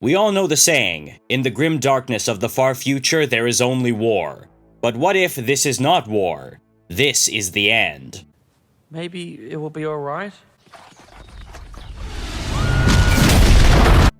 We all know the saying, in the grim darkness of the far future there is only war. But what if this is not war? This is the end. Maybe it will be alright?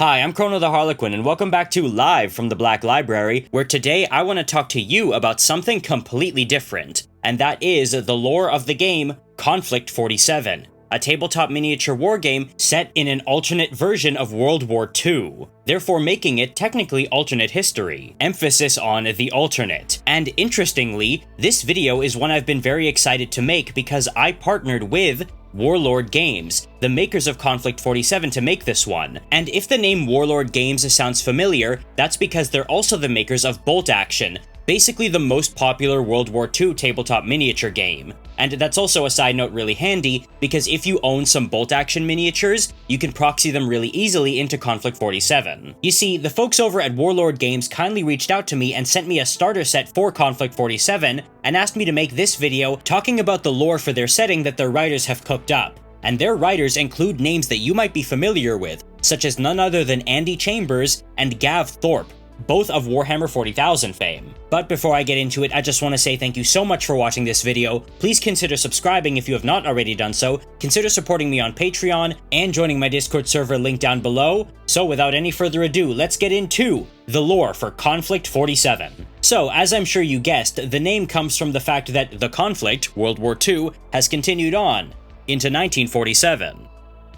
Hi, I'm Chrono the Harlequin, and welcome back to Live from the Black Library, where today I want to talk to you about something completely different, and that is the lore of the game Konflikt 47, a tabletop miniature war game set in an alternate version of World War II, therefore making it technically alternate history. Emphasis on the alternate. And interestingly, this video is one I've been very excited to make because I partnered with Warlord Games, the makers of Konflikt 47, to make this one. And if the name Warlord Games sounds familiar, that's because they're also the makers of Bolt Action, basically the most popular World War II tabletop miniature game. And that's also a side note really handy, because if you own some Bolt Action miniatures, you can proxy them really easily into Konflikt 47. You see, the folks over at Warlord Games kindly reached out to me and sent me a starter set for Konflikt 47, and asked me to make this video talking about the lore for their setting that their writers have cooked up. And their writers include names that you might be familiar with, such as none other than Andy Chambers and Gav Thorpe, both of Warhammer 40,000 fame. But before I get into it, I just want to say thank you so much for watching this video. Please consider subscribing if you have not already done so, consider supporting me on Patreon, and joining my Discord server linked down below. So without any further ado, let's get into the lore for Konflikt 47. So, as I'm sure you guessed, the name comes from the fact that the conflict, World War II, has continued on into 1947.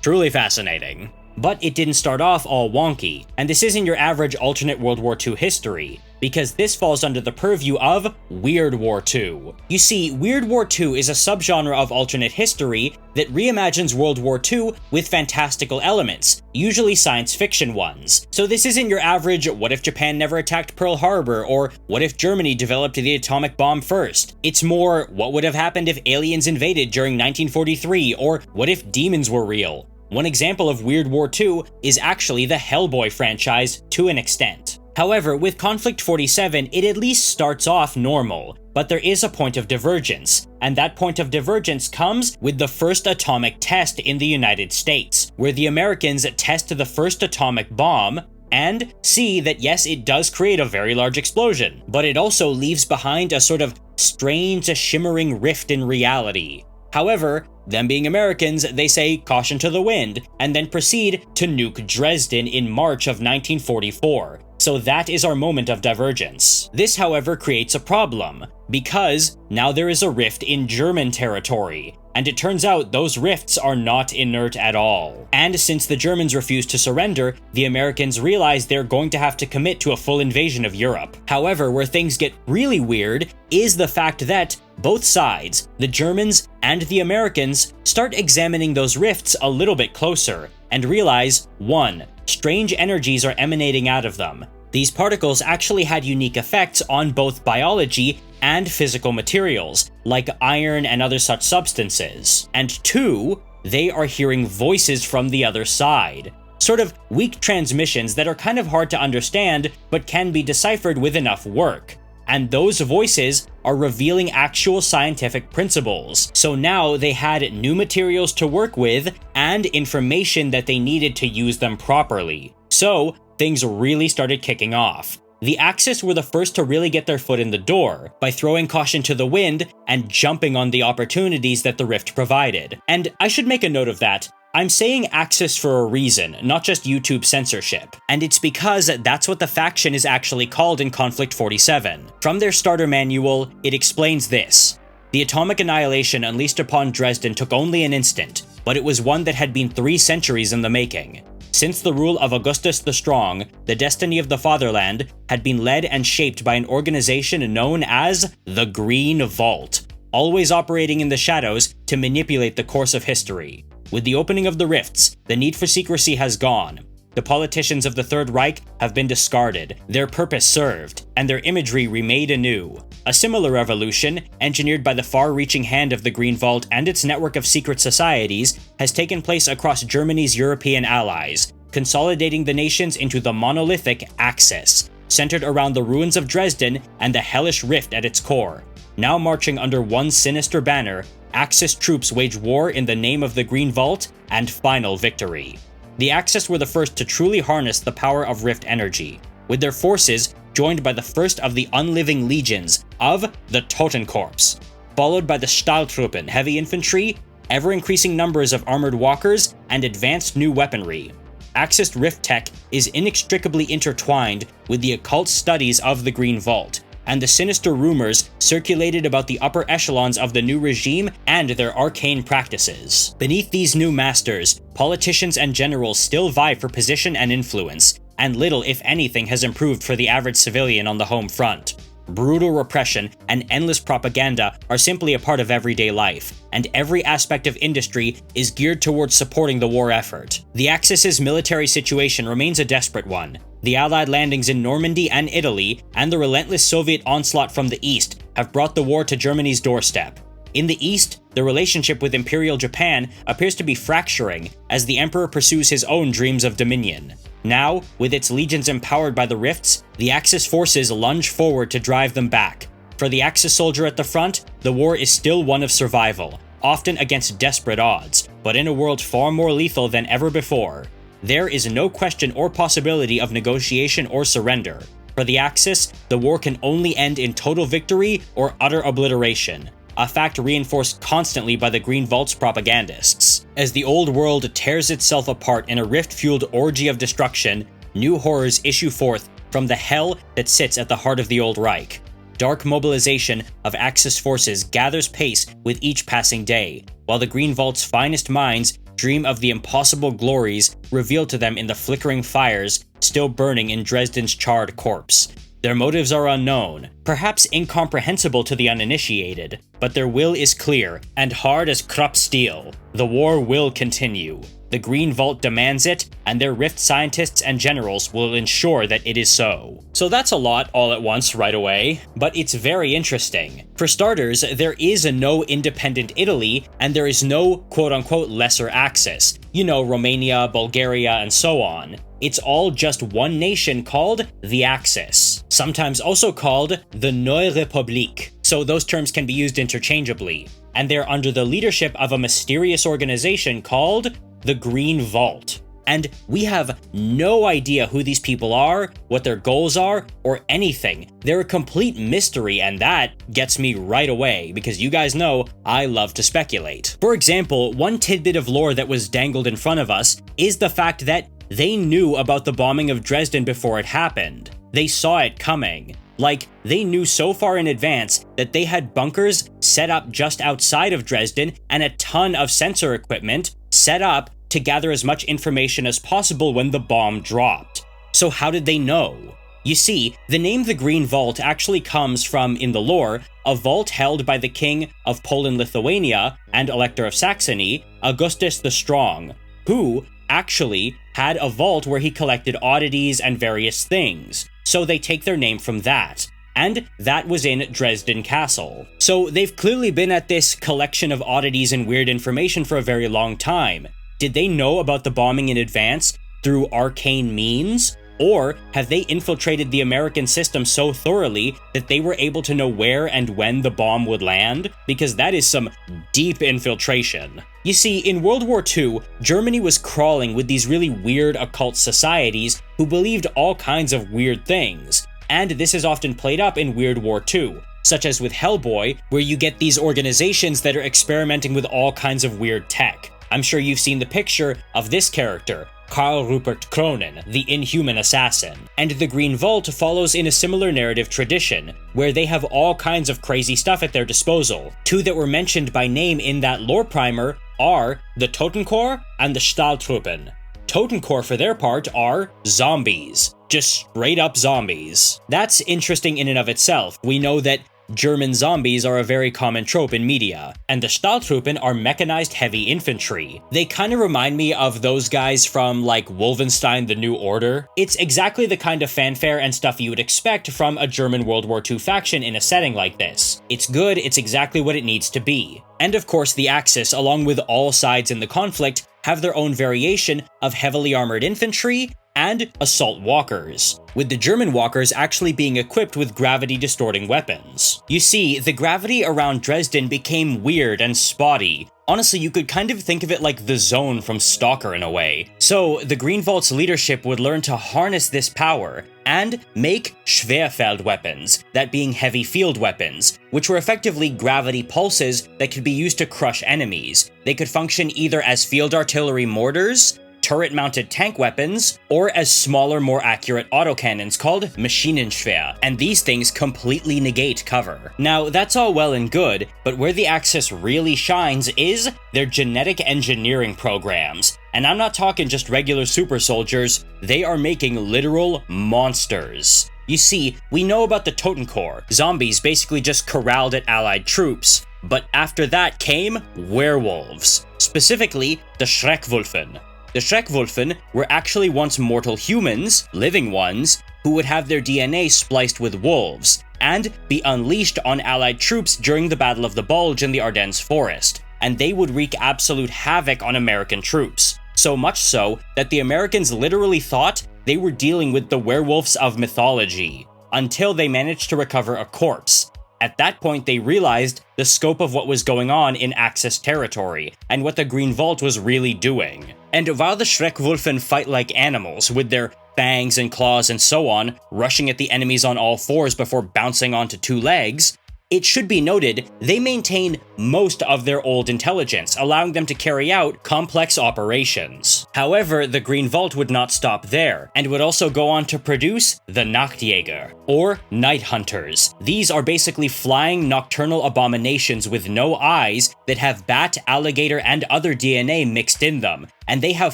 Truly fascinating. But it didn't start off all wonky, and this isn't your average alternate World War II history, because this falls under the purview of Weird War II. You see, Weird War II is a subgenre of alternate history that reimagines World War II with fantastical elements, usually science fiction ones. So this isn't your average, what if Japan never attacked Pearl Harbor, or what if Germany developed the atomic bomb first? It's more, what would have happened if aliens invaded during 1943, or what if demons were real? One example of Weird War II is actually the Hellboy franchise to an extent. However, with Konflikt 47, it at least starts off normal, but there is a point of divergence, and that point of divergence comes with the first atomic test in the United States, where the Americans test the first atomic bomb, and see that yes, it does create a very large explosion, but it also leaves behind a sort of strange, shimmering rift in reality. However, them being Americans, they say caution to the wind, and then proceed to nuke Dresden in March of 1944. So that is our moment of divergence. This, however, creates a problem, because now there is a rift in German territory, and it turns out those rifts are not inert at all. And since the Germans refuse to surrender, the Americans realize they're going to have to commit to a full invasion of Europe. However, where things get really weird is the fact that both sides, the Germans and the Americans, start examining those rifts a little bit closer, and realize, 1. Strange energies are emanating out of them. These particles actually had unique effects on both biology and physical materials, like iron and other such substances. And 2, they are hearing voices from the other side. Sort of weak transmissions that are kind of hard to understand, but can be deciphered with enough work. And those voices are revealing actual scientific principles. So now they had new materials to work with and information that they needed to use them properly. So things really started kicking off. The Axis were the first to really get their foot in the door by throwing caution to the wind and jumping on the opportunities that the rift provided. And I should make a note of that. I'm saying Axis for a reason, not just YouTube censorship, and it's because that's what the faction is actually called in Konflikt 47. From their starter manual, it explains this. The atomic annihilation unleashed upon Dresden took only an instant, but it was one that had been 3 centuries in the making. Since the rule of Augustus the Strong, the destiny of the fatherland had been led and shaped by an organization known as the Green Vault, always operating in the shadows to manipulate the course of history. With the opening of the rifts, the need for secrecy has gone. The politicians of the Third Reich have been discarded, their purpose served, and their imagery remade anew. A similar revolution, engineered by the far-reaching hand of the Green Vault and its network of secret societies, has taken place across Germany's European allies, consolidating the nations into the monolithic Axis, centered around the ruins of Dresden and the hellish rift at its core. Now marching under one sinister banner, Axis troops wage war in the name of the Green Vault and final victory. The Axis were the first to truly harness the power of Rift energy, with their forces joined by the first of the unliving legions of the Totenkorps, followed by the Stahltruppen heavy infantry, ever-increasing numbers of armored walkers, and advanced new weaponry. Axis Rift tech is inextricably intertwined with the occult studies of the Green Vault, and the sinister rumors circulated about the upper echelons of the new regime and their arcane practices. Beneath these new masters, politicians and generals still vie for position and influence, and little, if anything, has improved for the average civilian on the home front. Brutal repression and endless propaganda are simply a part of everyday life, and every aspect of industry is geared towards supporting the war effort. The Axis's military situation remains a desperate one. The Allied landings in Normandy and Italy, and the relentless Soviet onslaught from the east, have brought the war to Germany's doorstep. In the east, the relationship with Imperial Japan appears to be fracturing as the Emperor pursues his own dreams of dominion. Now, with its legions empowered by the Rifts, the Axis forces lunge forward to drive them back. For the Axis soldier at the front, the war is still one of survival, often against desperate odds, but in a world far more lethal than ever before. There is no question or possibility of negotiation or surrender. For the Axis, the war can only end in total victory or utter obliteration, a fact reinforced constantly by the Green Vault's propagandists. As the old world tears itself apart in a rift-fueled orgy of destruction, new horrors issue forth from the hell that sits at the heart of the Old Reich. Dark mobilization of Axis forces gathers pace with each passing day, while the Green Vault's finest minds dream of the impossible glories revealed to them in the flickering fires still burning in Dresden's charred corpse. Their motives are unknown, perhaps incomprehensible to the uninitiated, but their will is clear and hard as Krupp steel. The war will continue. The Green Vault demands it, and their Rift scientists and generals will ensure that it is so. So that's a lot all at once right away, but it's very interesting. For starters, there is no independent Italy, and there is no quote-unquote lesser Axis. You know, Romania, Bulgaria, and so on. It's all just one nation called the Axis, sometimes also called the Neue Republik, so those terms can be used interchangeably, and they're under the leadership of a mysterious organization called the Green Vault. And we have no idea who these people are, what their goals are, or anything. They're a complete mystery, and that gets me right away, because you guys know I love to speculate. For example, one tidbit of lore that was dangled in front of us is the fact that they knew about the bombing of Dresden before it happened. They saw it coming. Like, they knew so far in advance that they had bunkers set up just outside of Dresden and a ton of sensor equipment set up to gather as much information as possible when the bomb dropped. So how did they know? You see, the name the Green Vault actually comes from, in the lore, a vault held by the King of Poland-Lithuania and Elector of Saxony, Augustus the Strong, who actually had a vault where he collected oddities and various things. So they take their name from that. And that was in Dresden Castle. So they've clearly been at this collection of oddities and weird information for a very long time. Did they know about the bombing in advance through arcane means? Or have they infiltrated the American system so thoroughly that they were able to know where and when the bomb would land? Because that is some deep infiltration. You see, in World War II, Germany was crawling with these really weird occult societies who believed all kinds of weird things. And this is often played up in Weird War II, such as with Hellboy, where you get these organizations that are experimenting with all kinds of weird tech. I'm sure you've seen the picture of this character, Karl Rupert Kronen, the Inhuman Assassin. And the Green Vault follows in a similar narrative tradition, where they have all kinds of crazy stuff at their disposal. Two that were mentioned by name in that lore primer are the Totenkorps and the Stahltruppen. Totenkorps, for their part, are zombies. Just straight up zombies. That's interesting in and of itself. We know that German zombies are a very common trope in media, and the Stahltruppen are mechanized heavy infantry. They kind of remind me of those guys from, like, Wolfenstein: The New Order. It's exactly the kind of fanfare and stuff you would expect from a German World War II faction in a setting like this. It's good, it's exactly what it needs to be. And of course, the Axis, along with all sides in the conflict, have their own variation of heavily armored infantry and assault walkers, with the German walkers actually being equipped with gravity-distorting weapons. You see, the gravity around Dresden became weird and spotty, Honestly, you could kind of think of it like the Zone from Stalker in a way. So, the Green Vault's leadership would learn to harness this power and make Schwerfeld weapons, that being heavy field weapons, which were effectively gravity pulses that could be used to crush enemies. They could function either as field artillery mortars, turret-mounted tank weapons, or as smaller, more accurate autocannons called Maschinengewehr, and these things completely negate cover. Now, that's all well and good, but where the Axis really shines is their genetic engineering programs. And I'm not talking just regular super soldiers, they are making literal monsters. You see, we know about the Totenkorps, zombies basically just corralled at Allied troops, but after that came werewolves, specifically the Schreckwölfen. The Schreckwölfen were actually once mortal humans, living ones, who would have their DNA spliced with wolves, and be unleashed on Allied troops during the Battle of the Bulge in the Ardennes forest, and they would wreak absolute havoc on American troops. So much so that the Americans literally thought they were dealing with the werewolves of mythology, until they managed to recover a corpse. At that point, they realized the scope of what was going on in Axis territory, and what the Green Vault was really doing. And while the Schreckwölfen fight like animals, with their fangs and claws and so on, rushing at the enemies on all fours before bouncing onto two legs, it should be noted they maintain most of their old intelligence, allowing them to carry out complex operations. However, the Green Vault would not stop there, and would also go on to produce the Nachtjäger, or Night Hunters. These are basically flying nocturnal abominations with no eyes that have bat, alligator, and other DNA mixed in them, and they have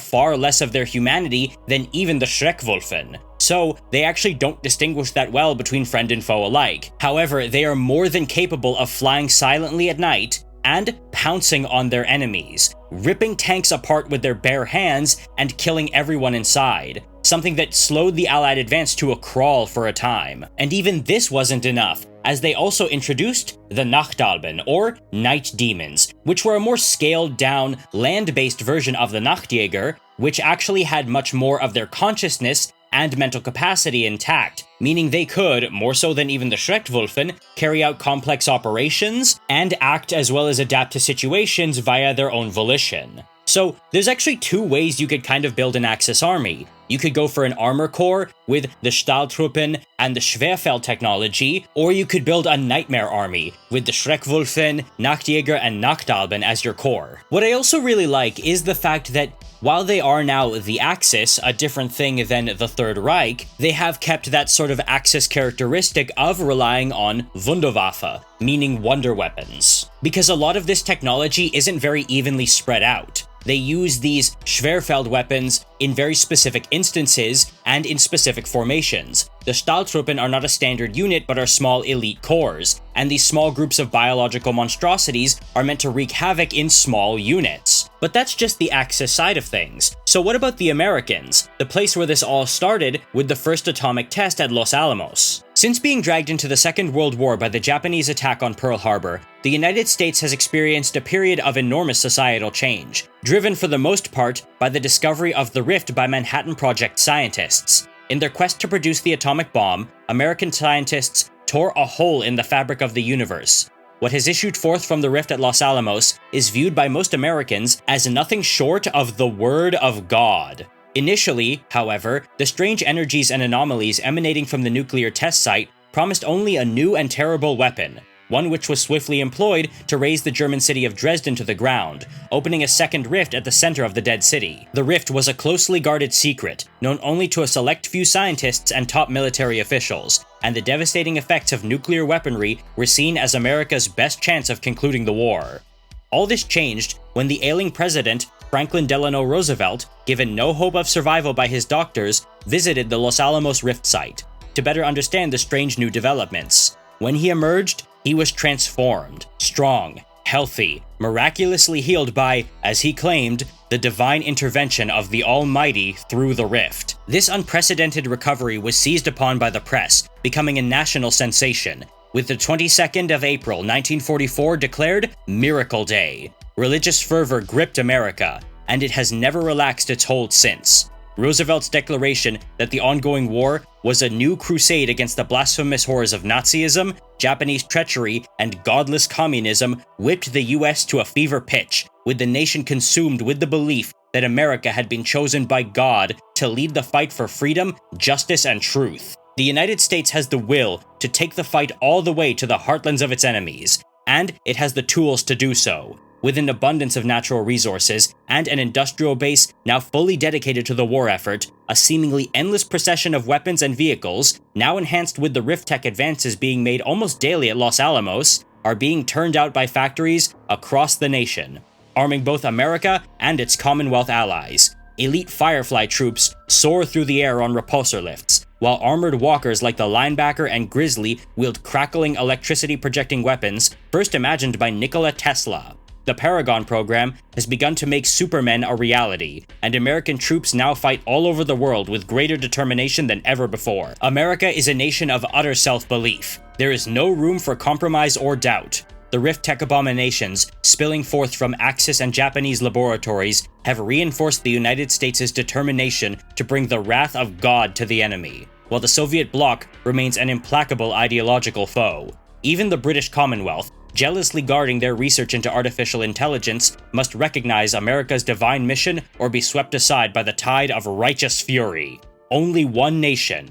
far less of their humanity than even the Schreckwölfen. So, they actually don't distinguish that well between friend and foe alike. However, they are more than capable of flying silently at night and pouncing on their enemies, ripping tanks apart with their bare hands and killing everyone inside, something that slowed the Allied advance to a crawl for a time. And even this wasn't enough, as they also introduced the Nachtalben, or Night Demons, which were a more scaled-down, land-based version of the Nachtjäger, which actually had much more of their consciousness and mental capacity intact, meaning they could, more so than even the Schreckwölfen, carry out complex operations and act as well as adapt to situations via their own volition. So, there's actually two ways you could kind of build an Axis army. You could go for an armor core with the Stahltruppen and the Schwerfeld technology, or you could build a nightmare army with the Schreckwölfen, Nachtjäger, and Nachtalben as your core. What I also really like is the fact that while they are now the Axis, a different thing than the Third Reich, they have kept that sort of Axis characteristic of relying on Wunderwaffe, meaning wonder weapons. Because a lot of this technology isn't very evenly spread out. They use these Schwerfeld weapons in very specific instances and in specific formations. The Stahltruppen are not a standard unit but are small elite corps, and these small groups of biological monstrosities are meant to wreak havoc in small units. But that's just the Axis side of things. So what about the Americans, the place where this all started with the first atomic test at Los Alamos? Since being dragged into the Second World War by the Japanese attack on Pearl Harbor, the United States has experienced a period of enormous societal change, driven for the most part by the discovery of the rift by Manhattan Project scientists. In their quest to produce the atomic bomb, American scientists tore a hole in the fabric of the universe. What has issued forth from the rift at Los Alamos is viewed by most Americans as nothing short of the Word of God. Initially, however, the strange energies and anomalies emanating from the nuclear test site promised only a new and terrible weapon, one which was swiftly employed to raze the German city of Dresden to the ground, opening a second rift at the center of the dead city. The rift was a closely guarded secret, known only to a select few scientists and top military officials, and the devastating effects of nuclear weaponry were seen as America's best chance of concluding the war. All this changed when the ailing president, Franklin Delano Roosevelt, given no hope of survival by his doctors, visited the Los Alamos rift site to better understand the strange new developments. When he emerged, he was transformed, strong, healthy, miraculously healed by, as he claimed, the divine intervention of the Almighty through the rift. This unprecedented recovery was seized upon by the press, becoming a national sensation, with the 22nd of April 1944 declared Miracle Day. Religious fervor gripped America, and it has never relaxed its hold since. Roosevelt's declaration that the ongoing war was a new crusade against the blasphemous horrors of Nazism, Japanese treachery, and godless communism whipped the US to a fever pitch, with the nation consumed with the belief that America had been chosen by God to lead the fight for freedom, justice, and truth. The United States has the will to take the fight all the way to the heartlands of its enemies, and it has the tools to do so. With an abundance of natural resources and an industrial base now fully dedicated to the war effort, a seemingly endless procession of weapons and vehicles, now enhanced with the Rift Tech advances being made almost daily at Los Alamos, are being turned out by factories across the nation, arming both America and its Commonwealth allies. Elite Firefly troops soar through the air on repulsor lifts, while armored walkers like the Linebacker and Grizzly wield crackling electricity-projecting weapons first imagined by Nikola Tesla. The Paragon program has begun to make Supermen a reality, and American troops now fight all over the world with greater determination than ever before. America is a nation of utter self-belief. There is no room for compromise or doubt. The Rift Tech abominations, spilling forth from Axis and Japanese laboratories, have reinforced the United States' determination to bring the wrath of God to the enemy, while the Soviet Bloc remains an implacable ideological foe. Even the British Commonwealth, jealously guarding their research into artificial intelligence, must recognize America's divine mission or be swept aside by the tide of righteous fury. Only one nation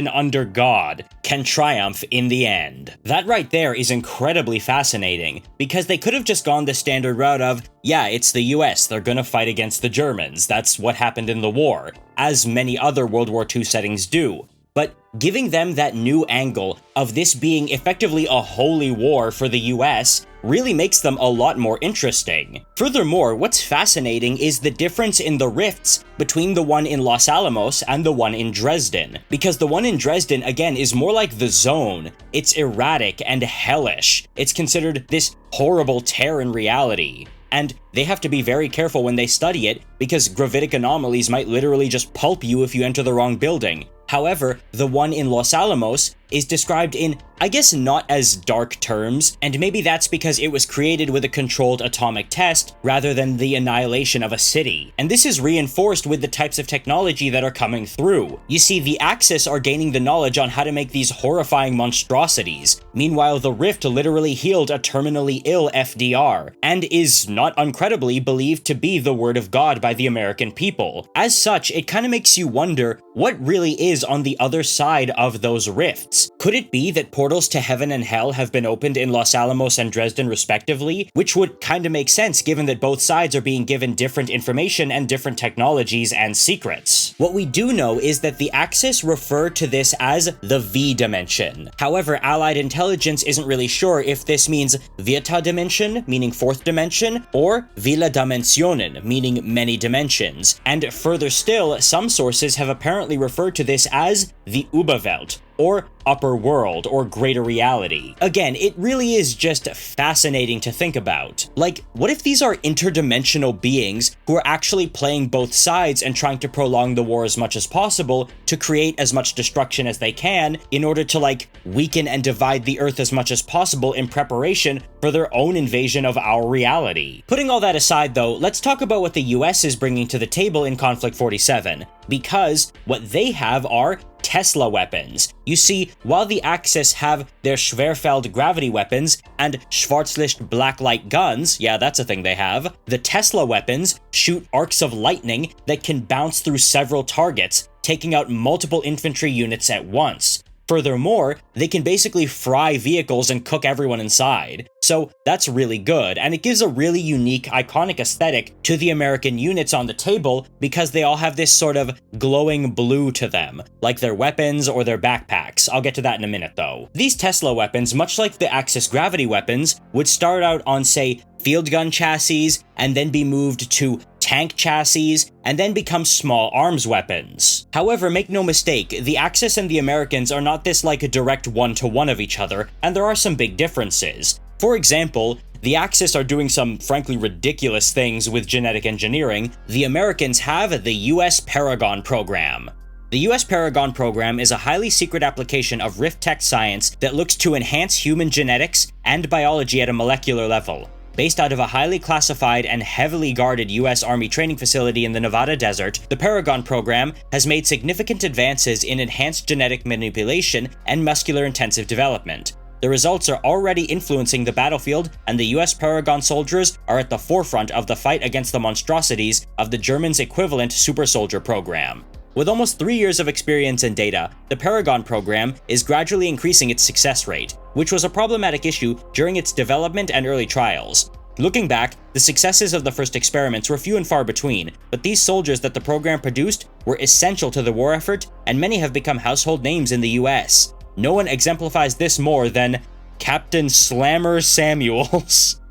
under God, can triumph in the end. That right there is incredibly fascinating, because they could have just gone the standard route of, yeah, it's the US, they're gonna fight against the Germans, that's what happened in the war, as many other World War II settings do. But giving them that new angle of this being effectively a holy war for the US really makes them a lot more interesting. Furthermore, what's fascinating is the difference in the rifts between the one in Los Alamos and the one in Dresden. Because the one in Dresden, again, is more like the Zone. It's erratic and hellish. It's considered this horrible tear in reality. And they have to be very careful when they study it, because gravitic anomalies might literally just pulp you if you enter the wrong building. However, the one in Los Alamos is described in, I guess, not as dark terms, and maybe that's because it was created with a controlled atomic test rather than the annihilation of a city. And this is reinforced with the types of technology that are coming through. You see, the Axis are gaining the knowledge on how to make these horrifying monstrosities. Meanwhile, the Rift literally healed a terminally ill FDR, and is not uncredibly believed to be the word of God by the American people. As such, it kind of makes you wonder what really is on the other side of those rifts. Could it be that portals to heaven and hell have been opened in Los Alamos and Dresden respectively? Which would kind of make sense given that both sides are being given different information and different technologies and secrets. What we do know is that the Axis refer to this as the V dimension. However, Allied intelligence isn't really sure if this means Vita dimension, meaning fourth dimension, or Villa Dimensionen, meaning many dimensions. And further still, some sources have apparently referred to this as the Überwelt, or upper world, or greater reality. Again, it really is just fascinating to think about. Like, what if these are interdimensional beings who are actually playing both sides and trying to prolong the war as much as possible to create as much destruction as they can in order to, like, weaken and divide the Earth as much as possible in preparation for their own invasion of our reality? Putting all that aside, though, let's talk about what the US is bringing to the table in Konflikt 47, because what they have are Tesla weapons. You see, while the Axis have their Schwerfeld gravity weapons and Schwarzlicht blacklight guns, yeah, that's a thing they have, the Tesla weapons shoot arcs of lightning that can bounce through several targets, taking out multiple infantry units at once. Furthermore, they can basically fry vehicles and cook everyone inside. So that's really good, and it gives a really unique, iconic aesthetic to the American units on the table because they all have this sort of glowing blue to them, like their weapons or their backpacks. I'll get to that in a minute though. These Tesla weapons, much like the Axis gravity weapons, would start out on, say, field gun chassis, and then be moved to tank chassis, and then become small arms weapons. However, make no mistake, the Axis and the Americans are not this like a direct one-to-one of each other, and there are some big differences. For example, the Axis are doing some frankly ridiculous things with genetic engineering. The Americans have the US Paragon program. The US Paragon program is a highly secret application of Rift Tech science that looks to enhance human genetics and biology at a molecular level. Based out of a highly classified and heavily guarded US Army training facility in the Nevada desert, the Paragon program has made significant advances in enhanced genetic manipulation and muscular-intensive development. The results are already influencing the battlefield, and the US Paragon soldiers are at the forefront of the fight against the monstrosities of the Germans' equivalent Super Soldier program. With almost 3 years of experience and data, the Paragon program is gradually increasing its success rate, which was a problematic issue during its development and early trials. Looking back, the successes of the first experiments were few and far between, but these soldiers that the program produced were essential to the war effort, and many have become household names in the US. No one exemplifies this more than Captain Slammer Samuels.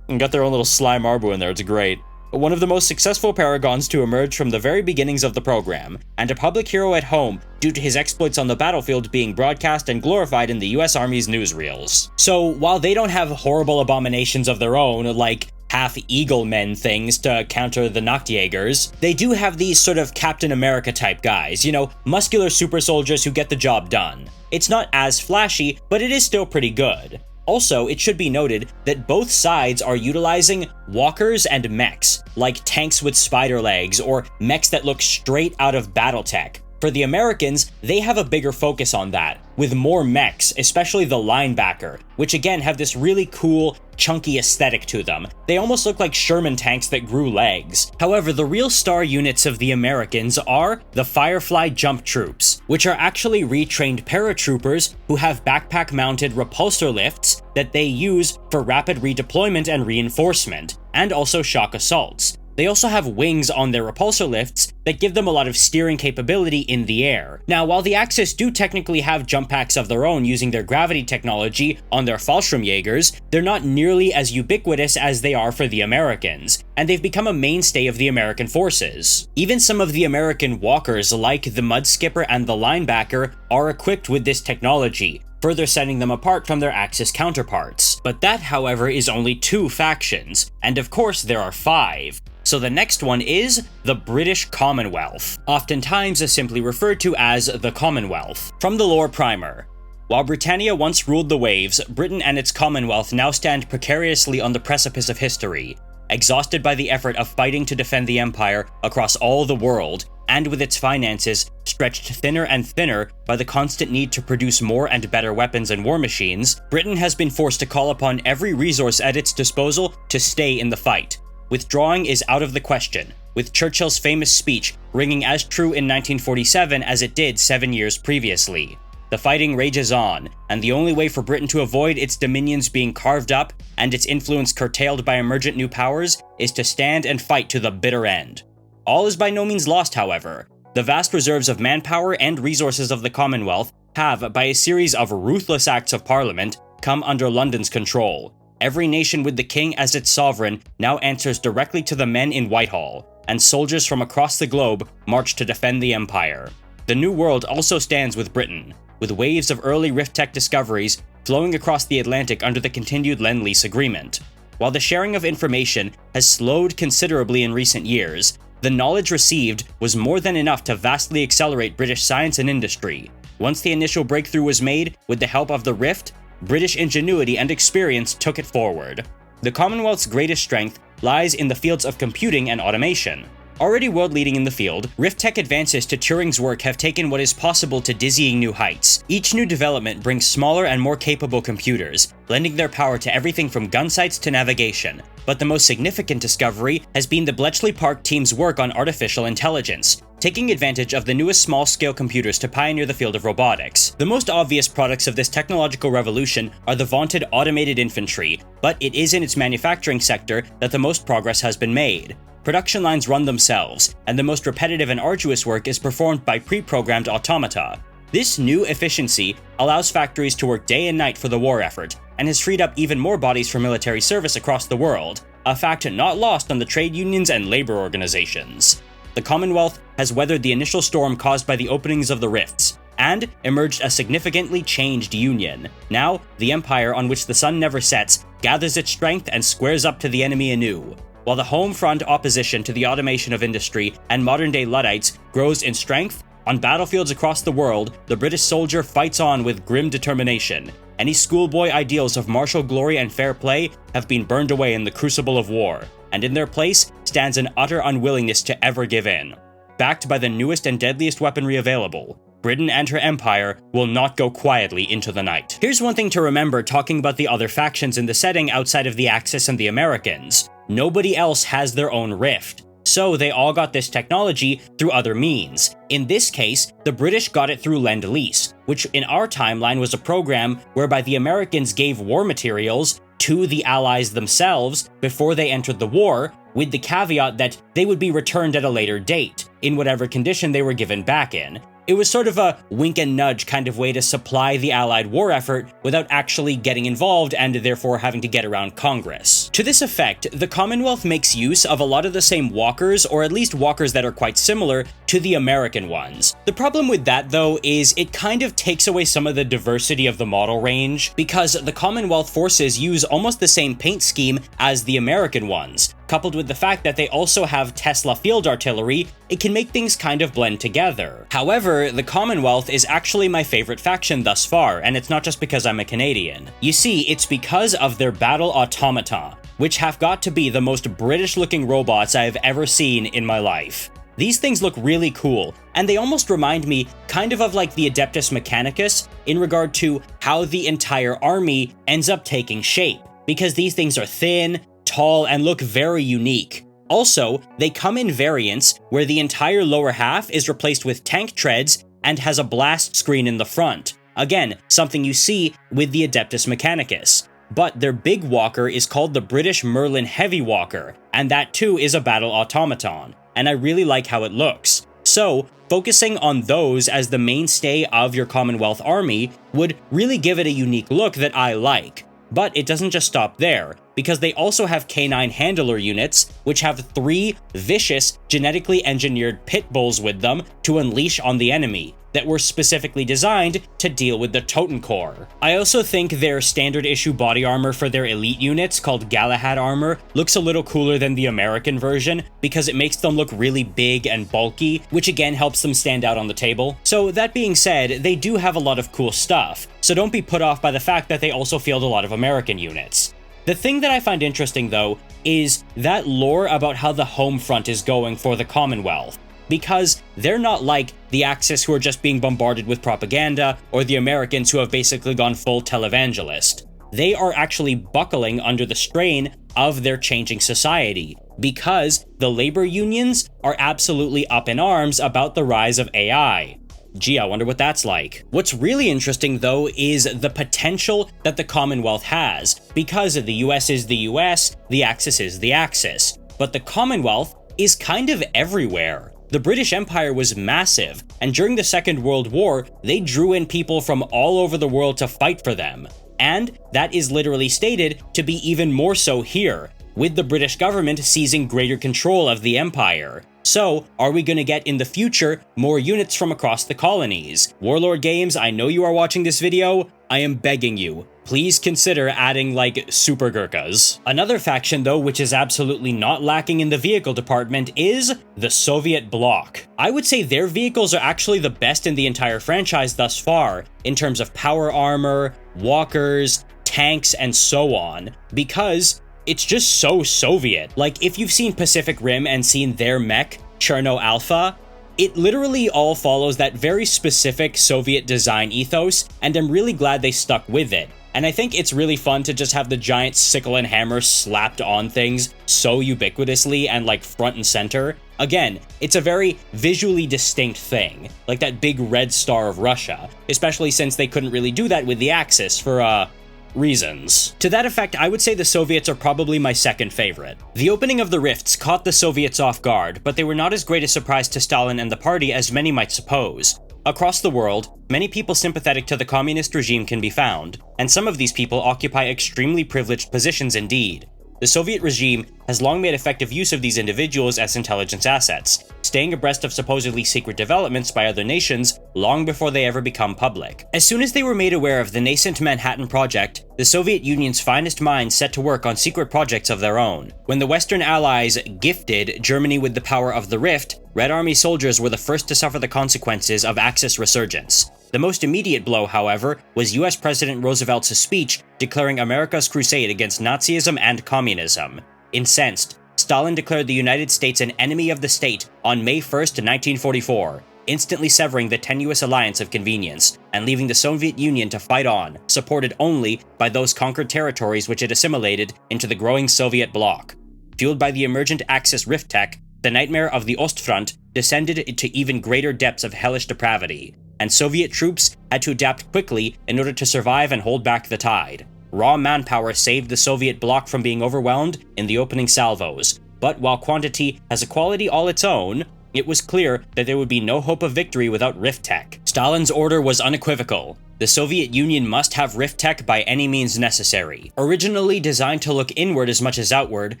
And got their own little Sly Marbu in there, it's great. One of the most successful Paragons to emerge from the very beginnings of the program, and a public hero at home due to his exploits on the battlefield being broadcast and glorified in the US Army's newsreels. So while they don't have horrible abominations of their own, like half-eagle men things to counter the Nachtjägers, they do have these sort of Captain America type guys, you know, muscular super soldiers who get the job done. It's not as flashy, but it is still pretty good. Also, it should be noted that both sides are utilizing walkers and mechs, like tanks with spider legs or mechs that look straight out of Battletech. For the Americans, they have a bigger focus on that, with more mechs, especially the linebacker, which again have this really cool, chunky aesthetic to them. They almost look like Sherman tanks that grew legs. However, the real star units of the Americans are the Firefly Jump Troops, which are actually retrained paratroopers who have backpack-mounted repulsor lifts that they use for rapid redeployment and reinforcement, and also shock assaults. They also have wings on their repulsor lifts that give them a lot of steering capability in the air. Now, while the Axis do technically have jump packs of their own using their gravity technology on their Fallschirmjägers, they're not nearly as ubiquitous as they are for the Americans, and they've become a mainstay of the American forces. Even some of the American walkers, like the Mudskipper and the Linebacker, are equipped with this technology, further setting them apart from their Axis counterparts. But that, however, is only 2 factions, and of course there are 5. So the next one is the British Commonwealth, oftentimes simply referred to as the Commonwealth. From the lore primer: while Britannia once ruled the waves, Britain and its Commonwealth now stand precariously on the precipice of history. Exhausted by the effort of fighting to defend the Empire across all the world, and with its finances stretched thinner and thinner by the constant need to produce more and better weapons and war machines, Britain has been forced to call upon every resource at its disposal to stay in the fight. Withdrawing is out of the question, with Churchill's famous speech ringing as true in 1947 as it did 7 years previously. The fighting rages on, and the only way for Britain to avoid its dominions being carved up and its influence curtailed by emergent new powers is to stand and fight to the bitter end. All is by no means lost, however. The vast reserves of manpower and resources of the Commonwealth have, by a series of ruthless acts of Parliament, come under London's control. Every nation with the king as its sovereign now answers directly to the men in Whitehall, and soldiers from across the globe march to defend the Empire. The New World also stands with Britain, with waves of early Rift Tech discoveries flowing across the Atlantic under the continued Lend-Lease Agreement. While the sharing of information has slowed considerably in recent years, the knowledge received was more than enough to vastly accelerate British science and industry. Once the initial breakthrough was made, with the help of the Rift, British ingenuity and experience took it forward. The Commonwealth's greatest strength lies in the fields of computing and automation. Already world-leading in the field, Rift Tech advances to Turing's work have taken what is possible to dizzying new heights. Each new development brings smaller and more capable computers, lending their power to everything from gun sights to navigation. But the most significant discovery has been the Bletchley Park team's work on artificial intelligence, taking advantage of the newest small-scale computers to pioneer the field of robotics. The most obvious products of this technological revolution are the vaunted automated infantry, but it is in its manufacturing sector that the most progress has been made. Production lines run themselves, and the most repetitive and arduous work is performed by pre-programmed automata. This new efficiency allows factories to work day and night for the war effort, and has freed up even more bodies for military service across the world, a fact not lost on the trade unions and labor organizations. The Commonwealth has weathered the initial storm caused by the openings of the rifts, and emerged a significantly changed union. Now, the Empire on which the sun never sets gathers its strength and squares up to the enemy anew. While the home front opposition to the automation of industry and modern-day Luddites grows in strength, on battlefields across the world, the British soldier fights on with grim determination. Any schoolboy ideals of martial glory and fair play have been burned away in the crucible of war, and in their place stands an utter unwillingness to ever give in. Backed by the newest and deadliest weaponry available, Britain and her empire will not go quietly into the night. Here's one thing to remember talking about the other factions in the setting outside of the Axis and the Americans. Nobody else has their own rift, so they all got this technology through other means. In this case, the British got it through Lend-Lease, which in our timeline was a program whereby the Americans gave war materials to the Allies themselves before they entered the war, with the caveat that they would be returned at a later date, in whatever condition they were given back in. It was sort of a wink and nudge kind of way to supply the Allied war effort without actually getting involved and therefore having to get around Congress. To this effect, the Commonwealth makes use of a lot of the same walkers, or at least walkers that are quite similar to the American ones. The problem with that, though, is it kind of takes away some of the diversity of the model range, because the Commonwealth forces use almost the same paint scheme as the American ones. Coupled with the fact that they also have Tesla field artillery, it can make things kind of blend together. However, the Commonwealth is actually my favorite faction thus far, and it's not just because I'm a Canadian. You see, it's because of their battle automata, which have got to be the most British-looking robots I have ever seen in my life. These things look really cool, and they almost remind me kind of like the Adeptus Mechanicus in regard to how the entire army ends up taking shape, because these things are thin, tall, and look very unique. Also, they come in variants where the entire lower half is replaced with tank treads and has a blast screen in the front. Again, something you see with the Adeptus Mechanicus. But their big walker is called the British Merlin Heavy Walker, and that too is a battle automaton, and I really like how it looks. So, focusing on those as the mainstay of your Commonwealth army would really give it a unique look that I like. But it doesn't just stop there, because they also have canine handler units, which have 3 vicious, genetically engineered pit bulls with them to unleash on the enemy, that were specifically designed to deal with the Totencore. I also think their standard issue body armor for their elite units, called Galahad armor, looks a little cooler than the American version, because it makes them look really big and bulky, which again helps them stand out on the table. So that being said, they do have a lot of cool stuff, so don't be put off by the fact that they also field a lot of American units. The thing that I find interesting, though, is that lore about how the home front is going for the Commonwealth. Because they're not like the Axis who are just being bombarded with propaganda, or the Americans who have basically gone full televangelist. They are actually buckling under the strain of their changing society, because the labor unions are absolutely up in arms about the rise of AI. Gee, I wonder what that's like. What's really interesting, though, is the potential that the Commonwealth has, because the US is the US, the Axis is the Axis. But the Commonwealth is kind of everywhere. The British Empire was massive, and during the Second World War, they drew in people from all over the world to fight for them. And that is literally stated to be even more so here, with the British government seizing greater control of the empire. So, are we going to get in the future more units from across the colonies? Warlord Games, I know you are watching this video. I am begging you, please consider adding like Super Gurkhas. Another faction, though, which is absolutely not lacking in the vehicle department is the Soviet Bloc. I would say their vehicles are actually the best in the entire franchise thus far, in terms of power armor, walkers, tanks, and so on, because it's just so Soviet. Like, if you've seen Pacific Rim and seen their mech, Cherno Alpha, it literally all follows that very specific Soviet design ethos, and I'm really glad they stuck with it. And I think it's really fun to just have the giant sickle and hammer slapped on things so ubiquitously and like front and center. Again, it's a very visually distinct thing, like that big red star of Russia, especially since they couldn't really do that with the Axis for, reasons. To that effect, I would say the Soviets are probably my second favorite. The opening of the rifts caught the Soviets off guard, but they were not as great a surprise to Stalin and the party as many might suppose. Across the world, many people sympathetic to the communist regime can be found, and some of these people occupy extremely privileged positions indeed. The Soviet regime has long made effective use of these individuals as intelligence assets, staying abreast of supposedly secret developments by other nations long before they ever become public. As soon as they were made aware of the nascent Manhattan Project, the Soviet Union's finest minds set to work on secret projects of their own. When the Western Allies gifted Germany with the power of the Rift, Red Army soldiers were the first to suffer the consequences of Axis resurgence. The most immediate blow, however, was US President Roosevelt's speech declaring America's crusade against Nazism and communism. Incensed, Stalin declared the United States an enemy of the state on May 1st, 1944, instantly severing the tenuous alliance of convenience and leaving the Soviet Union to fight on, supported only by those conquered territories which it assimilated into the growing Soviet Bloc. Fueled by the emergent Axis rift tech, the nightmare of the Ostfront descended into even greater depths of hellish depravity, and Soviet troops had to adapt quickly in order to survive and hold back the tide. Raw manpower saved the Soviet bloc from being overwhelmed in the opening salvos, but while quantity has a quality all its own, it was clear that there would be no hope of victory without rift tech. Stalin's order was unequivocal. The Soviet Union must have rift tech by any means necessary. Originally designed to look inward as much as outward,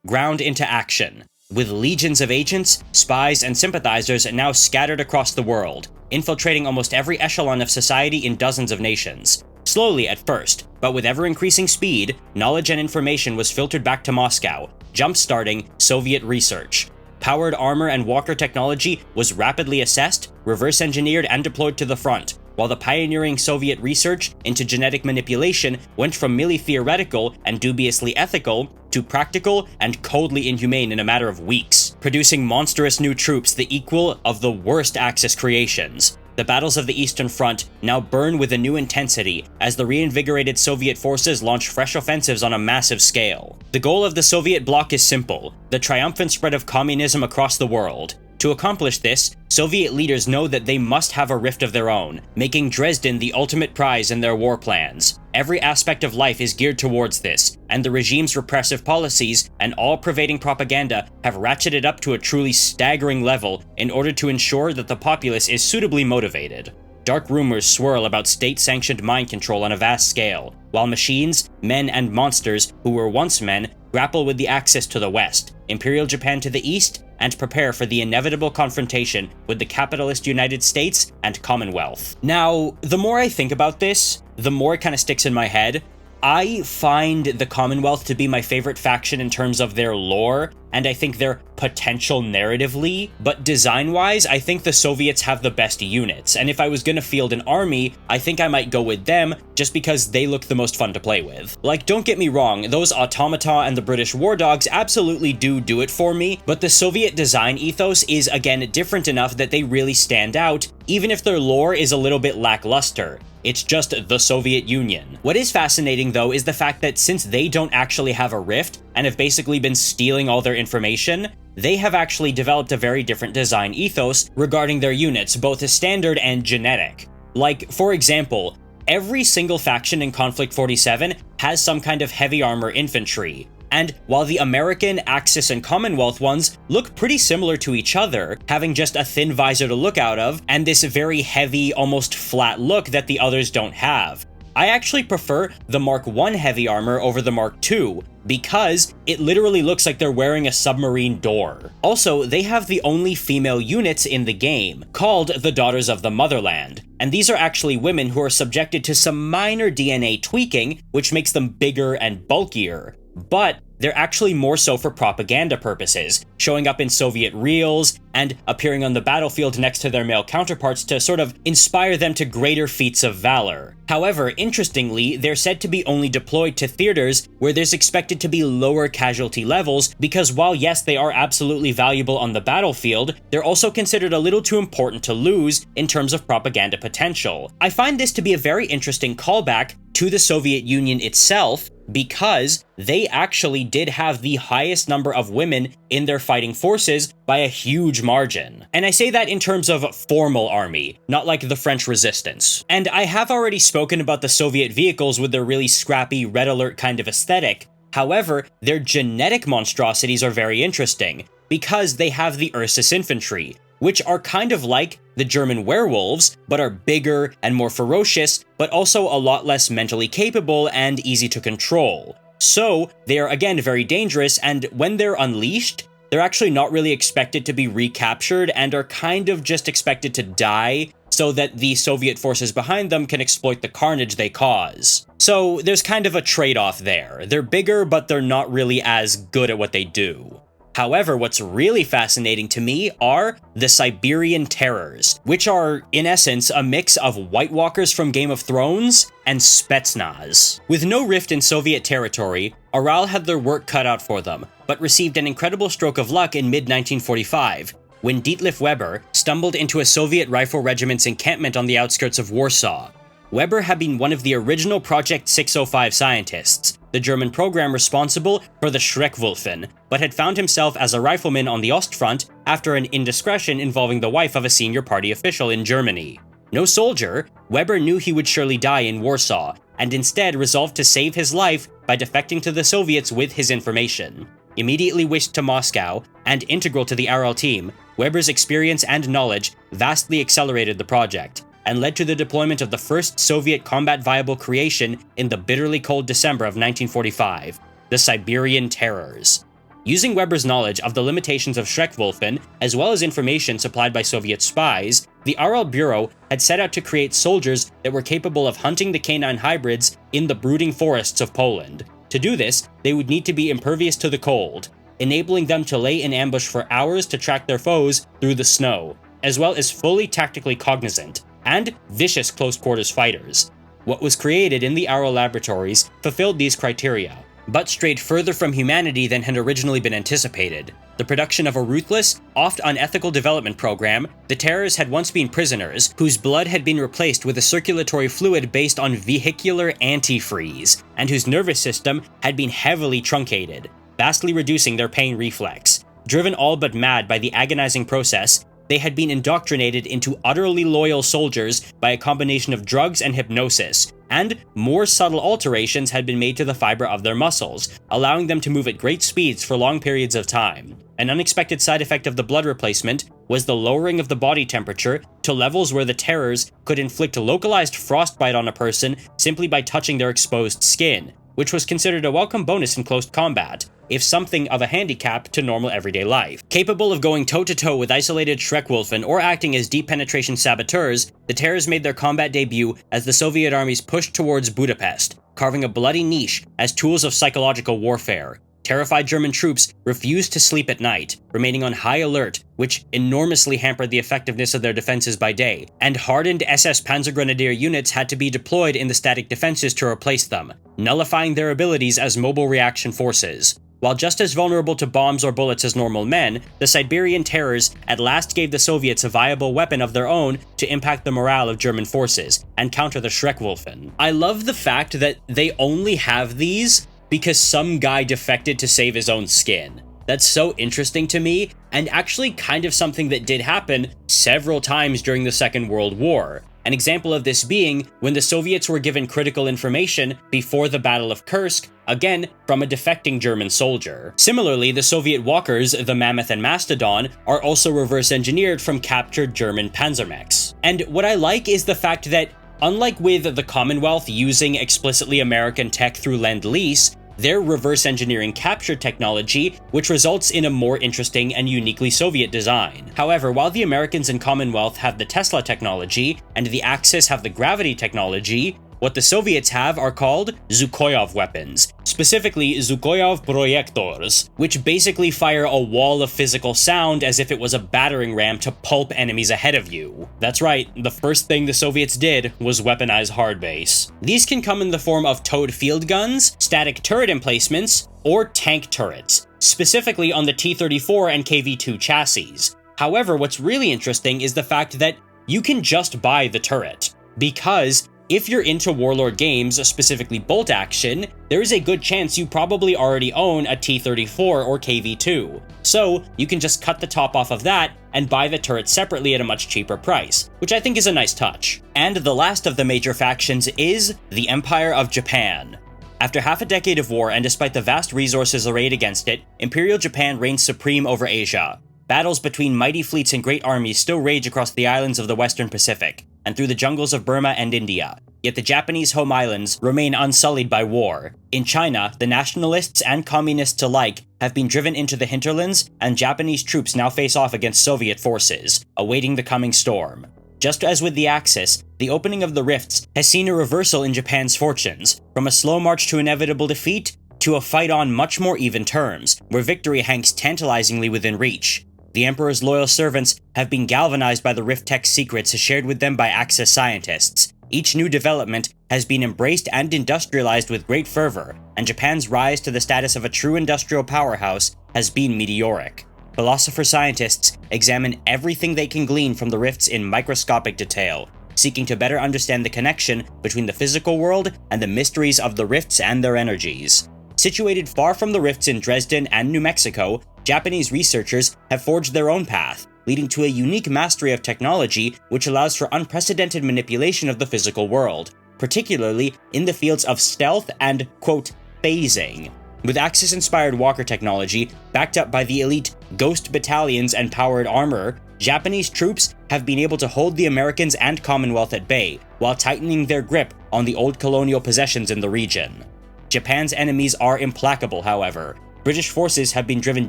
ground into action. With legions of agents, spies, and sympathizers now scattered across the world, infiltrating almost every echelon of society in dozens of nations. Slowly at first, but with ever-increasing speed, knowledge and information was filtered back to Moscow, jump-starting Soviet research. Powered armor and walker technology was rapidly assessed, reverse-engineered, and deployed to the front, while the pioneering Soviet research into genetic manipulation went from merely theoretical and dubiously ethical to practical and coldly inhumane in a matter of weeks, producing monstrous new troops the equal of the worst Axis creations. The battles of the Eastern Front now burn with a new intensity as the reinvigorated Soviet forces launch fresh offensives on a massive scale. The goal of the Soviet bloc is simple: the triumphant spread of communism across the world. To accomplish this, Soviet leaders know that they must have a rift of their own, making Dresden the ultimate prize in their war plans. Every aspect of life is geared towards this, and the regime's repressive policies and all-pervading propaganda have ratcheted up to a truly staggering level in order to ensure that the populace is suitably motivated. Dark rumors swirl about state-sanctioned mind control on a vast scale, while machines, men, and monsters who were once men grapple with the Axis to the west, Imperial Japan to the east, and prepare for the inevitable confrontation with the capitalist United States and Commonwealth. Now, the more I think about this, the more it kind of sticks in my head. I find the Commonwealth to be my favorite faction in terms of their lore, and I think their potential narratively, but design-wise, I think the Soviets have the best units, and if I was gonna field an army, I think I might go with them just because they look the most fun to play with. Like, don't get me wrong, those automata and the British war dogs absolutely do it for me, but the Soviet design ethos is, again, different enough that they really stand out, even if their lore is a little bit lackluster. It's just the Soviet Union. What is fascinating, though, is the fact that since they don't actually have a rift, and have basically been stealing all their information, they have actually developed a very different design ethos regarding their units, both standard and genetic. Like, for example, every single faction in Konflikt 47 has some kind of heavy armor infantry. And while the American, Axis, and Commonwealth ones look pretty similar to each other, having just a thin visor to look out of, and this very heavy, almost flat look that the others don't have, I actually prefer the Mark I heavy armor over the Mark II, because it literally looks like they're wearing a submarine door. Also, they have the only female units in the game, called the Daughters of the Motherland, and these are actually women who are subjected to some minor DNA tweaking, which makes them bigger and bulkier. But they're actually more so for propaganda purposes, showing up in Soviet reels and appearing on the battlefield next to their male counterparts to sort of inspire them to greater feats of valor. However, interestingly, they're said to be only deployed to theaters where there's expected to be lower casualty levels, because while yes, they are absolutely valuable on the battlefield, they're also considered a little too important to lose in terms of propaganda potential. I find this to be a very interesting callback to the Soviet Union itself, because they actually did have the highest number of women in their fighting forces by a huge margin. And I say that in terms of formal army, not like the French resistance. And I have already spoken about the Soviet vehicles with their really scrappy red alert kind of aesthetic. However, their genetic monstrosities are very interesting, because they have the Ursus infantry, which are kind of like the German werewolves, but are bigger and more ferocious, but also a lot less mentally capable and easy to control. So, they are again very dangerous, and when they're unleashed, they're actually not really expected to be recaptured and are kind of just expected to die so that the Soviet forces behind them can exploit the carnage they cause. So, there's kind of a trade-off there. They're bigger, but they're not really as good at what they do. However, what's really fascinating to me are the Siberian Terrors, which are, in essence, a mix of White Walkers from Game of Thrones and Spetsnaz. With no rift in Soviet territory, Aral had their work cut out for them, but received an incredible stroke of luck in mid-1945, when Detlef Weber stumbled into a Soviet rifle regiment's encampment on the outskirts of Warsaw. Weber had been one of the original Project 605 scientists, the German program responsible for the Schreckwölfen, but had found himself as a rifleman on the Ostfront after an indiscretion involving the wife of a senior party official in Germany. No soldier, Weber knew he would surely die in Warsaw, and instead resolved to save his life by defecting to the Soviets with his information. Immediately whisked to Moscow, and integral to the Aral team, Weber's experience and knowledge vastly accelerated the project, and led to the deployment of the first Soviet combat-viable creation in the bitterly cold December of 1945, the Siberian Terrors. Using Weber's knowledge of the limitations of Schreckwölfen, as well as information supplied by Soviet spies, the Aral Bureau had set out to create soldiers that were capable of hunting the canine hybrids in the brooding forests of Poland. To do this, they would need to be impervious to the cold, enabling them to lay in ambush for hours to track their foes through the snow, as well as fully tactically cognizant and vicious close-quarters fighters. What was created in the Aral laboratories fulfilled these criteria, but strayed further from humanity than had originally been anticipated. The production of a ruthless, oft unethical development program, the Terrors had once been prisoners whose blood had been replaced with a circulatory fluid based on vehicular antifreeze, and whose nervous system had been heavily truncated, vastly reducing their pain reflex. Driven all but mad by the agonizing process, they had been indoctrinated into utterly loyal soldiers by a combination of drugs and hypnosis, and more subtle alterations had been made to the fiber of their muscles, allowing them to move at great speeds for long periods of time. An unexpected side effect of the blood replacement was the lowering of the body temperature to levels where the Terrors could inflict localized frostbite on a person simply by touching their exposed skin, which was considered a welcome bonus in close combat, if something of a handicap to normal everyday life. Capable of going toe-to-toe with isolated Schreckwölfen or acting as deep penetration saboteurs, the Terrors made their combat debut as the Soviet armies pushed towards Budapest, carving a bloody niche as tools of psychological warfare. Terrified German troops refused to sleep at night, remaining on high alert, which enormously hampered the effectiveness of their defenses by day, and hardened SS Panzergrenadier units had to be deployed in the static defenses to replace them, nullifying their abilities as mobile reaction forces. While just as vulnerable to bombs or bullets as normal men, the Siberian Terrors at last gave the Soviets a viable weapon of their own to impact the morale of German forces and counter the Schreckwölfen. I love the fact that they only have these because some guy defected to save his own skin. That's so interesting to me, and actually kind of something that did happen several times during the Second World War. An example of this being when the Soviets were given critical information before the Battle of Kursk, again from a defecting German soldier. Similarly, the Soviet walkers, the Mammoth and Mastodon, are also reverse engineered from captured German Panzermechs. And what I like is the fact that, unlike with the Commonwealth using explicitly American tech through Lend-Lease, their reverse engineering captured technology, which results in a more interesting and uniquely Soviet design. However, while the Americans and Commonwealth have the Tesla technology, and the Axis have the gravity technology, what the Soviets have are called Zhukoyov weapons, specifically Zhukoyov projectors, which basically fire a wall of physical sound as if it was a battering ram to pulp enemies ahead of you. That's right, the first thing the Soviets did was weaponize hardbase. These can come in the form of towed field guns, static turret emplacements, or tank turrets, specifically on the T-34 and KV-2 chassis. However, what's really interesting is the fact that you can just buy the turret, because if you're into Warlord Games, specifically bolt action, there is a good chance you probably already own a T-34 or KV-2. So you can just cut the top off of that and buy the turret separately at a much cheaper price, which I think is a nice touch. And the last of the major factions is the Empire of Japan. After half a decade of war and despite the vast resources arrayed against it, Imperial Japan reigns supreme over Asia. Battles between mighty fleets and great armies still rage across the islands of the Western Pacific, and through the jungles of Burma and India. Yet the Japanese home islands remain unsullied by war. In China, the nationalists and communists alike have been driven into the hinterlands, and Japanese troops now face off against Soviet forces, awaiting the coming storm. Just as with the Axis, the opening of the rifts has seen a reversal in Japan's fortunes, from a slow march to inevitable defeat to a fight on much more even terms, where victory hangs tantalizingly within reach. The Emperor's loyal servants have been galvanized by the Rift Tech's secrets shared with them by Axis scientists. Each new development has been embraced and industrialized with great fervor, and Japan's rise to the status of a true industrial powerhouse has been meteoric. Philosopher-scientists examine everything they can glean from the rifts in microscopic detail, seeking to better understand the connection between the physical world and the mysteries of the rifts and their energies. Situated far from the rifts in Dresden and New Mexico, Japanese researchers have forged their own path, leading to a unique mastery of technology which allows for unprecedented manipulation of the physical world, particularly in the fields of stealth and, quote, phasing. With Axis-inspired walker technology, backed up by the elite Ghost battalions and powered armor, Japanese troops have been able to hold the Americans and Commonwealth at bay, while tightening their grip on the old colonial possessions in the region. Japan's enemies are implacable, however. British forces have been driven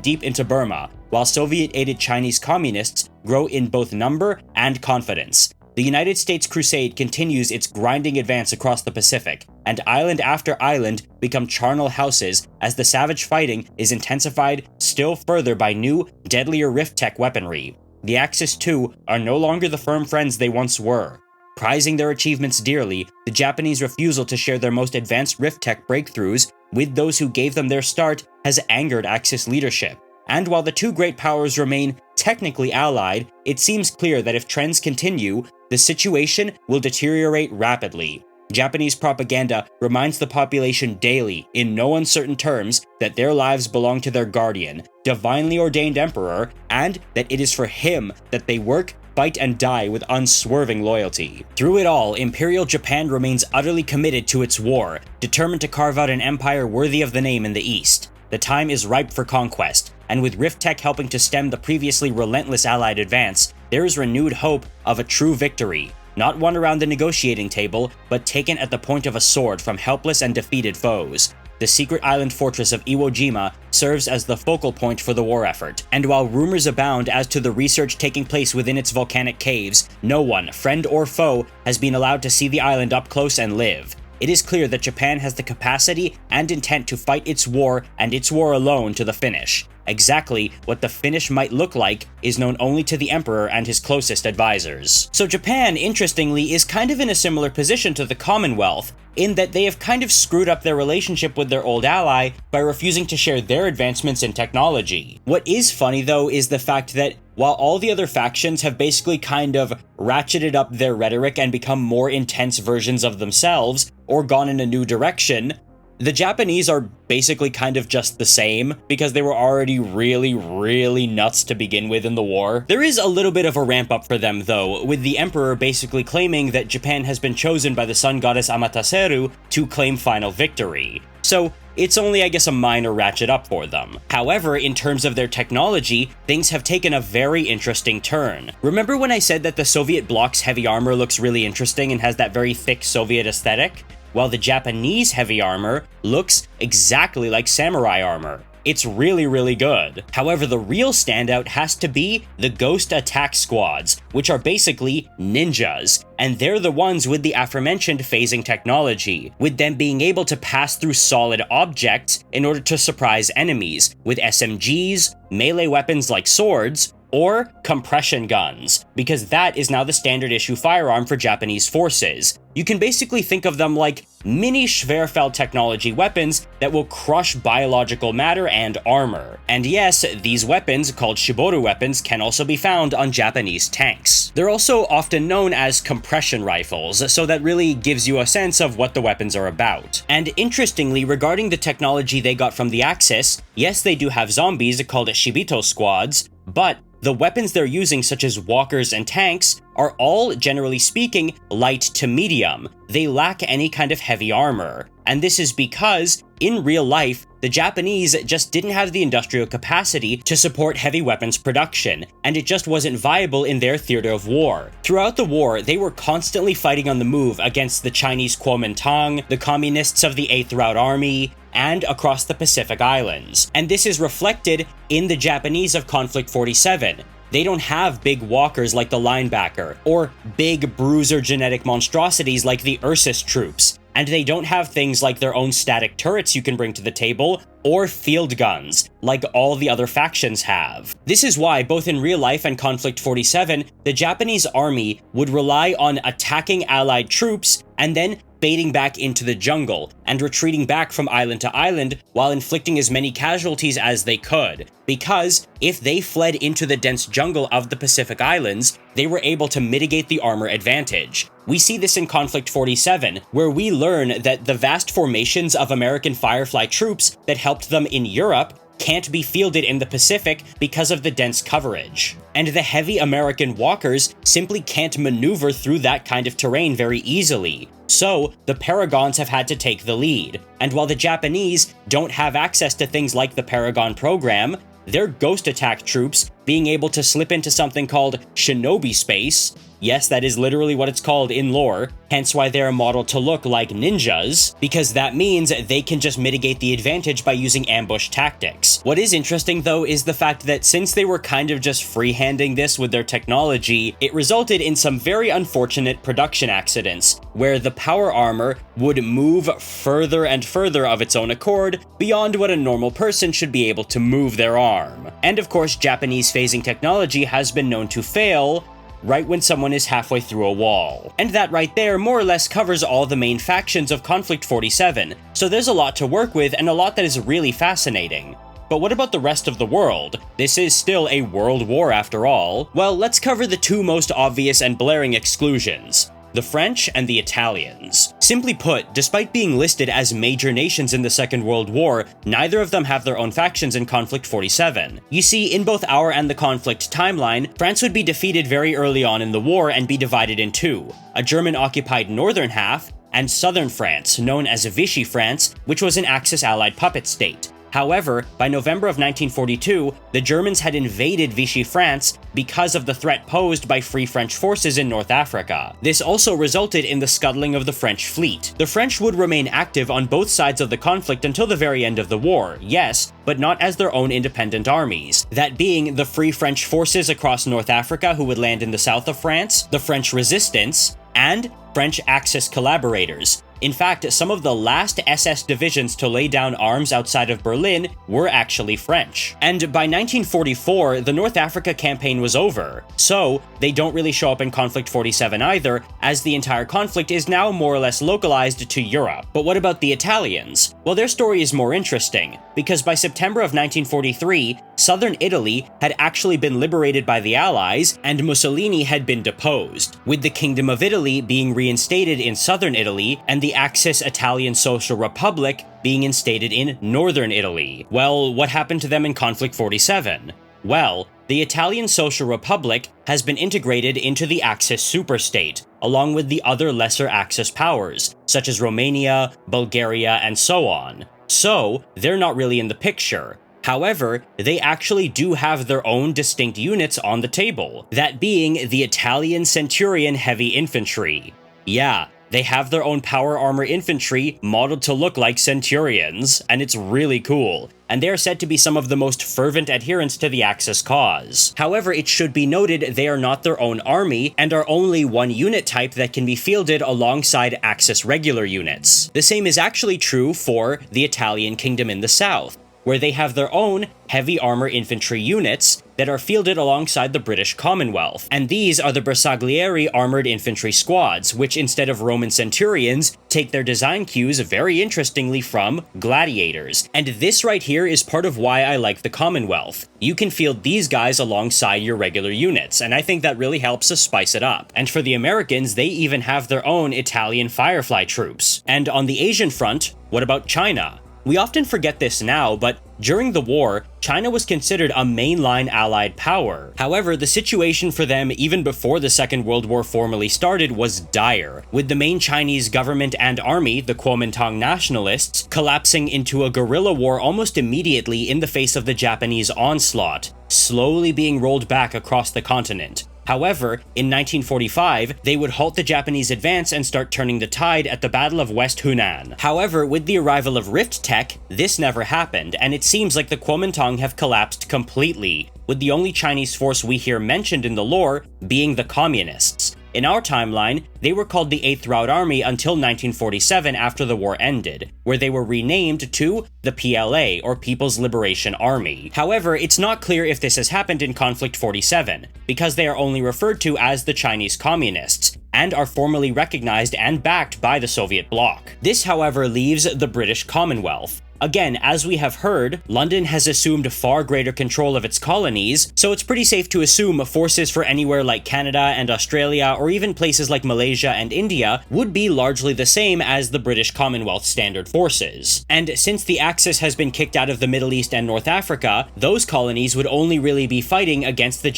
deep into Burma, while Soviet-aided Chinese communists grow in both number and confidence. The United States crusade continues its grinding advance across the Pacific, and island after island become charnel houses as the savage fighting is intensified still further by new, deadlier Rift Tech weaponry. The Axis, too, are no longer the firm friends they once were. Prizing their achievements dearly, the Japanese refusal to share their most advanced Rift Tech breakthroughs with those who gave them their start has angered Axis leadership. And while the two great powers remain technically allied, it seems clear that if trends continue, the situation will deteriorate rapidly. Japanese propaganda reminds the population daily, in no uncertain terms, that their lives belong to their guardian, divinely ordained emperor, and that it is for him that they work, fight, and die with unswerving loyalty. Through it all, Imperial Japan remains utterly committed to its war, determined to carve out an empire worthy of the name in the East. The time is ripe for conquest, and with Rift Tech helping to stem the previously relentless Allied advance, there is renewed hope of a true victory. Not won around the negotiating table, but taken at the point of a sword from helpless and defeated foes. The secret island fortress of Iwo Jima serves as the focal point for the war effort, and while rumors abound as to the research taking place within its volcanic caves, no one, friend or foe, has been allowed to see the island up close and live. It is clear that Japan has the capacity and intent to fight its war, and its war alone, to the finish. Exactly what the finish might look like is known only to the Emperor and his closest advisors. So Japan, interestingly, is kind of in a similar position to the Commonwealth, in that they have kind of screwed up their relationship with their old ally by refusing to share their advancements in technology. What is funny, though, is the fact that while all the other factions have basically kind of ratcheted up their rhetoric and become more intense versions of themselves, or gone in a new direction, the Japanese are basically kind of just the same, because they were already really nuts to begin with in the war. There is a little bit of a ramp up for them, though, with the Emperor basically claiming that Japan has been chosen by the sun goddess Amaterasu to claim final victory. So it's only, I guess, a minor ratchet up for them. However, in terms of their technology, things have taken a very interesting turn. Remember when I said that the Soviet Bloc's heavy armor looks really interesting and has that very thick Soviet aesthetic? Well, the Japanese heavy armor looks exactly like samurai armor. It's really good. However, the real standout has to be the Ghost Attack Squads, which are basically ninjas, and they're the ones with the aforementioned phasing technology, with them being able to pass through solid objects in order to surprise enemies, with SMGs, melee weapons like swords, or compression guns, because that is now the standard issue firearm for Japanese forces. You can basically think of them like mini Schwerfeld technology weapons that will crush biological matter and armor. And yes, these weapons, called Shiboru weapons, can also be found on Japanese tanks. They're also often known as compression rifles, so that really gives you a sense of what the weapons are about. And interestingly, regarding the technology they got from the Axis, yes, they do have zombies called Shibito squads, but the weapons they're using, such as walkers and tanks, are all, generally speaking, light to medium. They lack any kind of heavy armor. And this is because, in real life, the Japanese just didn't have the industrial capacity to support heavy weapons production, and it just wasn't viable in their theater of war. Throughout the war, they were constantly fighting on the move against the Chinese Kuomintang, the communists of the 8th Route Army, and across the Pacific Islands. And this is reflected in the Japanese of Konflikt 47. They don't have big walkers like the linebacker, or big bruiser genetic monstrosities like the Ursus troops. And they don't have things like their own static turrets you can bring to the table, or field guns, like all the other factions have. This is why, both in real life and Konflikt 47, the Japanese army would rely on attacking allied troops and then fading back into the jungle and retreating back from island to island while inflicting as many casualties as they could. Because if they fled into the dense jungle of the Pacific Islands, they were able to mitigate the armor advantage. We see this in Konflikt 47, where we learn that the vast formations of American Firefly troops that helped them in Europe can't be fielded in the Pacific because of the dense coverage. And the heavy American walkers simply can't maneuver through that kind of terrain very easily. So, the Paragons have had to take the lead. And while the Japanese don't have access to things like the Paragon program, their ghost attack troops being able to slip into something called shinobi space, yes, that is literally what it's called in lore, hence why they're modeled to look like ninjas, because that means they can just mitigate the advantage by using ambush tactics. What is interesting though is the fact that since they were kind of just freehanding this with their technology, it resulted in some very unfortunate production accidents, where the power armor would move further and further of its own accord beyond what a normal person should be able to move their arm. And of course, Japanese phasing technology has been known to fail right when someone is halfway through a wall. And that right there more or less covers all the main factions of Konflikt 47, so there's a lot to work with and a lot that is really fascinating. But what about the rest of the world? This is still a world war after all. Well, let's cover the two most obvious and blaring exclusions: the French and the Italians. Simply put, despite being listed as major nations in the Second World War, neither of them have their own factions in Konflikt 47. You see, in both our and the Konflikt timeline, France would be defeated very early on in the war and be divided in two: a German-occupied northern half, and southern France, known as Vichy France, which was an Axis allied puppet state. However, by November of 1942, the Germans had invaded Vichy France because of the threat posed by Free French forces in North Africa. This also resulted in the scuttling of the French fleet. The French would remain active on both sides of the conflict until the very end of the war, yes, but not as their own independent armies. That being the Free French forces across North Africa who would land in the south of France, the French resistance, and French Axis collaborators. In fact, some of the last SS divisions to lay down arms outside of Berlin were actually French. And by 1944, the North Africa campaign was over, so they don't really show up in Konflikt 47 either, as the entire conflict is now more or less localized to Europe. But what about the Italians? Well, their story is more interesting, because by September of 1943, southern Italy had actually been liberated by the Allies, and Mussolini had been deposed, with the Kingdom of Italy being reinstated in southern Italy, and the Axis Italian Social Republic being instated in northern Italy. Well, what happened to them in Konflikt 47? Well, the Italian Social Republic has been integrated into the Axis superstate, along with the other lesser Axis powers, such as Romania, Bulgaria, and so on. So, they're not really in the picture. However, they actually do have their own distinct units on the table, that being the Italian Centurion Heavy Infantry. Yeah, they have their own power armor infantry modeled to look like Centurions, and it's really cool, and they are said to be some of the most fervent adherents to the Axis cause. However, it should be noted they are not their own army, and are only one unit type that can be fielded alongside Axis regular units. The same is actually true for the Italian Kingdom in the south, where they have their own heavy armor infantry units that are fielded alongside the British Commonwealth. And these are the Bersaglieri armored infantry squads, which instead of Roman centurions, take their design cues very interestingly from gladiators. And this right here is part of why I like the Commonwealth. You can field these guys alongside your regular units, and I think that really helps to spice it up. And for the Americans, they even have their own Italian Firefly troops. And on the Asian front, what about China? We often forget this now, but during the war, China was considered a mainline allied power. However, the situation for them even before the Second World War formally started was dire, with the main Chinese government and army, the Kuomintang nationalists, collapsing into a guerrilla war almost immediately in the face of the Japanese onslaught, slowly being rolled back across the continent. However, in 1945, they would halt the Japanese advance and start turning the tide at the Battle of West Hunan. However, with the arrival of Rift Tech, this never happened, and it seems like the Kuomintang have collapsed completely, with the only Chinese force we hear mentioned in the lore being the Communists. In our timeline, they were called the 8th Route Army until 1947 after the war ended, where they were renamed to the PLA, or People's Liberation Army. However, it's not clear if this has happened in Konflikt 47, because they are only referred to as the Chinese Communists, and are formally recognized and backed by the Soviet bloc. This, however, leaves the British Commonwealth. Again, as we have heard, London has assumed far greater control of its colonies, so it's pretty safe to assume forces for anywhere like Canada and Australia, or even places like Malaysia and India, would be largely the same as the British Commonwealth standard forces. And since the Axis has been kicked out of the Middle East and North Africa, those colonies would only really be fighting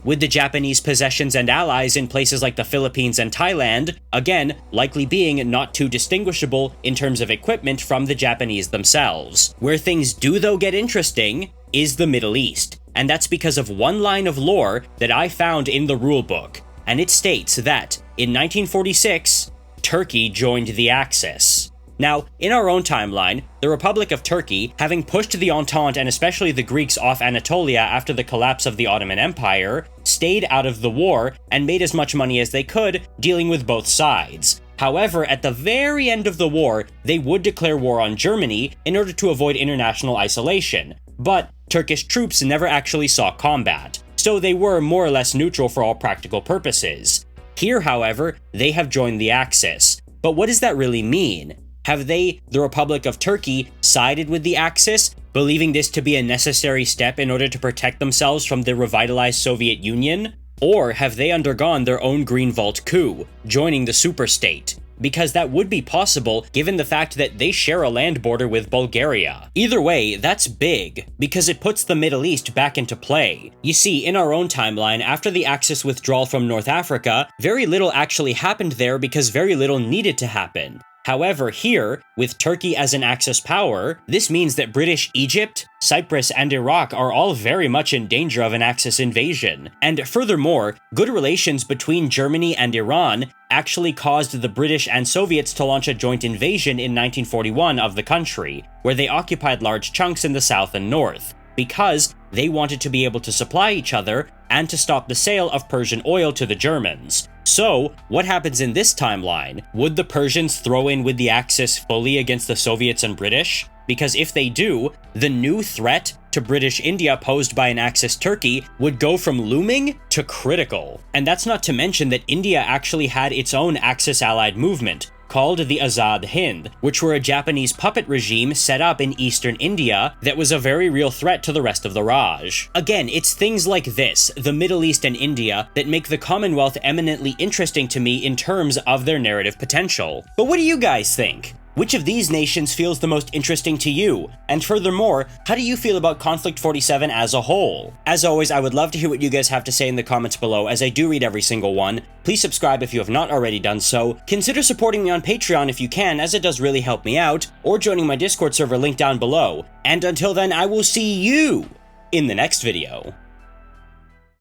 with the Japanese possessions and allies in places like the Philippines and Thailand, again, likely being not too distinguishable in terms of equipment from the Japanese themselves. Where things do though get interesting is the Middle East, and that's because of one line of lore that I found in the rulebook, and it states that, in 1946, Turkey joined the Axis. Now, in our own timeline, the Republic of Turkey, having pushed the Entente and especially the Greeks off Anatolia after the collapse of the Ottoman Empire, stayed out of the war and made as much money as they could, dealing with both sides. However, at the very end of the war, they would declare war on Germany in order to avoid international isolation, but Turkish troops never actually saw combat, so they were more or less neutral for all practical purposes. Here, however, they have joined the Axis. But what does that really mean? Have they, the Republic of Turkey, sided with the Axis, believing this to be a necessary step in order to protect themselves from the revitalized Soviet Union? Or have they undergone their own Green Vault coup, joining the superstate? Because that would be possible given the fact that they share a land border with Bulgaria. Either way, that's big, because it puts the Middle East back into play. You see, in our own timeline, after the Axis withdrawal from North Africa, very little actually happened there because very little needed to happen. However, here, with Turkey as an Axis power, this means that British Egypt, Cyprus, and Iraq are all very much in danger of an Axis invasion. And furthermore, good relations between Germany and Iran actually caused the British and Soviets to launch a joint invasion in 1941 of the country, where they occupied large chunks in the south and north, because they wanted to be able to supply each other and to stop the sale of Persian oil to the Germans. So, what happens in this timeline? Would the Persians throw in with the Axis fully against the Soviets and British? Because if they do, the new threat to British India posed by an Axis Turkey would go from looming to critical. And that's not to mention that India actually had its own Axis-allied movement, called the Azad Hind, which were a Japanese puppet regime set up in eastern India that was a very real threat to the rest of the Raj. Again, it's things like this, the Middle East and India, that make the Commonwealth eminently interesting to me in terms of their narrative potential. But what do you guys think? Which of these nations feels the most interesting to you? And furthermore, how do you feel about Konflikt 47 as a whole? As always, I would love to hear what you guys have to say in the comments below, as I do read every single one. Please subscribe if you have not already done so. Consider supporting me on Patreon if you can, as it does really help me out, or joining my Discord server linked down below. And until then, I will see you in the next video.